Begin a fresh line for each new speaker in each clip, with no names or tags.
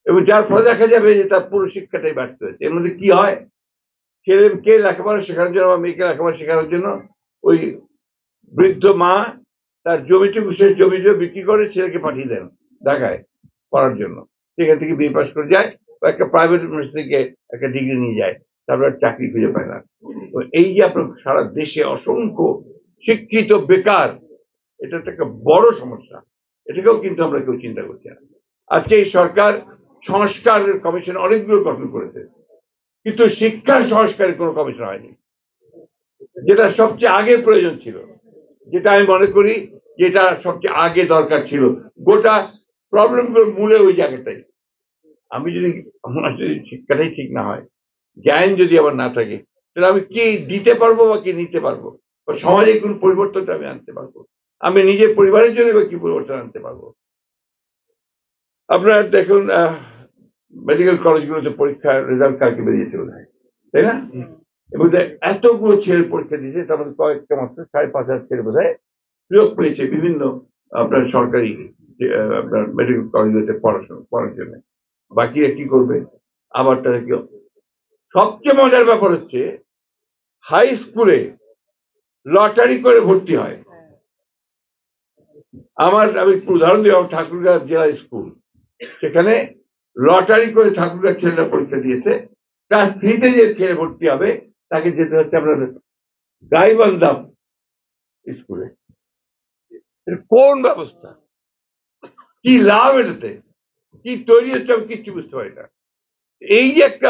এবং যার ফলে দেখা যাবে যে তার পুরো শিক্ষাটাই ব্যর্থ হয়েছে। এর মধ্যে কি হয়, ছেলেকে লেখাপড়া শেখানোর জন্য বা মেয়েকে লেখাপড়া শেখানোর জন্য ওই বৃদ্ধ মা তার জমিটুকু শেষ জমিটা বিক্রি করে ছেলেকে পাঠিয়ে দেন ঢাকায় পড়ার জন্য। সেখান থেকে বিএ পাস করে যায় বা একটা প্রাইভেট ইউনিভার্সিটি থেকে একটা ডিগ্রি নিয়ে যায়, তারপর চাকরি খুঁজে পায় না। তো এই যে আপনার সারা দেশে অসংখ্য শিক্ষিত বেকার, এটা একটা বড় সমস্যা। এটাকেও কিন্তু আমরা কেউ চিন্তা করছি না। আজকে এই সরকার সংস্কার কমিশন অনেকগুলো গঠন করেছে, কিন্তু শিক্ষা সংস্কারের কোনো কমিশন হয়নি, যেটা সবচেয়ে আগে প্রয়োজন ছিল, যেটা আমি মনে করি যেটা সবচেয়ে আগে দরকার ছিল। গোটা প্রবলেমগুলোর মূলে ওই জায়গাটাই। আমি যদি আমার যদি শিক্ষাটাই ঠিক না হয়, জ্ঞান যদি আবার না থাকে, তাহলে আমি কি দিতে পারবো বা কি নিতে পারবো, বা সমাজে কোন পরিবর্তনটা আমি আনতে পারবো, আমি নিজের পরিবারের জন্য বা কি পরিবর্তন আনতে পারবো। আপনারা দেখুন মেডিকেল কলেজগুলোতে পরীক্ষার রেজাল্ট কালকে বেরিয়েছে বোধ হয়, তাই না? এবং এতগুলো ছেলে পরীক্ষা দিয়েছে, তার মধ্যে কয়েকটা মাত্র 5,500 ছেলে বোধ হয় সুযোগ পেয়েছে বিভিন্ন আপনার সরকারি আপনার মেডিকেল কলেজগুলোতে পড়ার জন্য। বাকিরা কি করবে? আবার তাদের কি, সবচেয়ে মজার ব্যাপার হচ্ছে হাই স্কুলে লটারি করে ভর্তি হয়। আমি উদাহরণ দিই, ঠাকুরগাঁ জেলা স্কুল, সেখানে লটারি করে ঠাকুরগাঁ ছেলেরা পরীক্ষা দিয়েছে। ক্লাস 3-তে যে ছেলে ভর্তি হবে তাকে যেতে হচ্ছে আপনার গাইবান্ধা স্কুলে। কোন ব্যবস্থা, কি লাভ, এটাতে কি তৈরি হচ্ছে আমি কিচ্ছু বুঝতে পারি না। এই যে একটা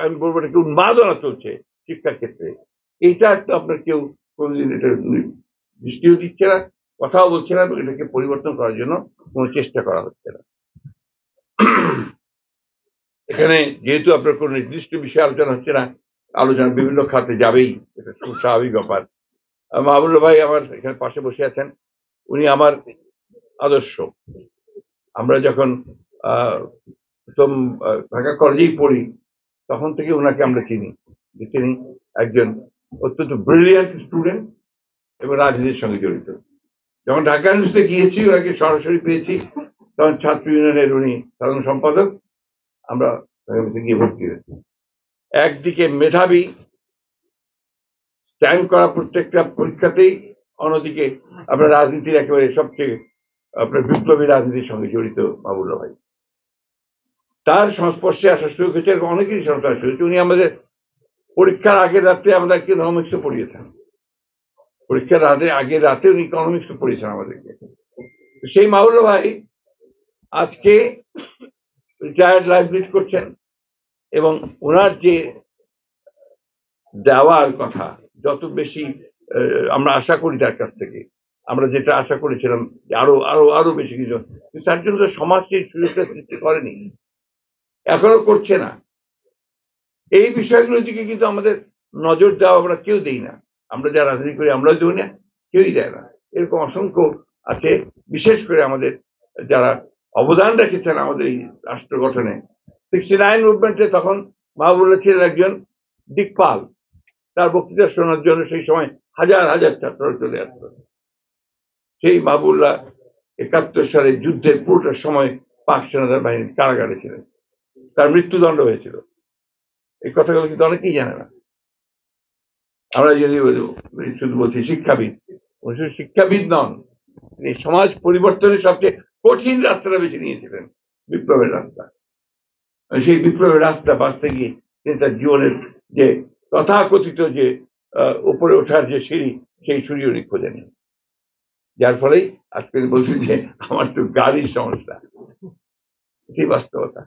আমি বলবো একটা উন্মাদনা চলছে শিক্ষার ক্ষেত্রে, এইটা তো আপনার কেউ কোনদিন এটা দৃষ্টিও দিচ্ছে না, কথাও বলছে না, এটাকে পরিবর্তন করার জন্য কোনো চেষ্টা করা হচ্ছে না। এখানে যেহেতু আপনার কোন নির্দিষ্ট বিষয়ে আলোচনা হচ্ছে না, আলোচনা বিভিন্ন খাতে যাবেই, এটা খুব স্বাভাবিক ব্যাপার। মাহবুবুল্লাহ ভাই আমার এখানে পাশে বসে আছেন, উনি আমার আদর্শ। আমরা যখন প্রথম ঢাকা কলেজেই পড়ি তখন থেকে ওনাকে আমরা চিনি, যে তিনি একজন অত্যন্ত ব্রিলিয়ান্ট স্টুডেন্ট এবং রাজনীতির সঙ্গে জড়িত। যখন ঢাকা ইউনিভার্সিটিতে গিয়েছি, ওনাকে সরাসরি পেয়েছি, তখন ছাত্র ইউনিয়নের উনি সাধারণ সম্পাদক। আমরা গিয়ে ভর্তি হয়েছি। একদিকে মেধাবী, স্ট্যান্ড করা প্রত্যেকটা পরীক্ষাতেই, অন্যদিকে আপনার রাজনীতির একেবারে সবচেয়ে আপনার বিপ্লবী রাজনীতির সঙ্গে জড়িত মাহবুবুল্লাহ ভাই। তার সংস্পর্শে আসার সুযোগ হয়েছে, অনেকেরই সংস্পর্শ হয়েছে। উনি আমাদের পরীক্ষার আগের রাতে আমাদের ইকোনমিক্স পড়িয়েছেন, পরীক্ষার আগের রাতে উনি ইকোনমিক্স পড়িয়েছেন আমাদেরকে। সেই মাহবুবুল্লাহ ভাই আজকে রিটায়ার্ড লাইফ লিড করছেন, এবং ওনার যে দেওয়ার কথা, যত বেশি আমরা আশা করি তার কাছ থেকে, আমরা যেটা আশা করেছিলাম আরো আরো আরো বেশি কিছু, তার জন্য সমাজ সেই সুযোগটা সৃষ্টি করেনি, এখনো করছে না। এই বিষয়গুলোর দিকে কিন্তু আমাদের নজর দেওয়া আমরা কেউ দেই না। আমরা যারা রাজনীতি করি আমরাও দেই না, কেউই দেয় না। এরকম অসংখ্য আছে, বিশেষ করে আমাদের যারা অবদান রেখেছেন আমাদের এই রাষ্ট্র গঠনে। 69 মুভমেন্টে তখন মাহবুবুল্লাহ ছিলেন একজন দিকপাল, তার বক্তৃতা শোনার জন্য সেই সময় হাজার হাজার ছাত্ররা চলে আসত। সেই মাহবুবুল্লাহ 71 সালে যুদ্ধের পুরোটার সময় পাক সেনাদের বাহিনীর কারাগারে ছিলেন, তার মৃত্যুদণ্ড হয়েছিল। এই কথাগুলো কিন্তু অনেকেই জানে না। আমরা যদি শুধু বলছি শিক্ষাবিদ, শুধু শিক্ষাবিদ নন, এই সমাজ পরিবর্তনের সবচেয়ে কঠিন রাস্তাটা বেছে নিয়েছিলেন, বিপ্লবের রাস্তা। সেই বিপ্লবের রাস্তা বাঁচতে গিয়ে তিনি তার জীবনের যে তথাকথিত যে উপরে ওঠার যে সিঁড়ি, সেই সিঁড়ি উনি খোঁজেনি, যার ফলেই আজকে বলছি যে আমার তো গাড়ির সমস্যা, এটাই বাস্তবতা।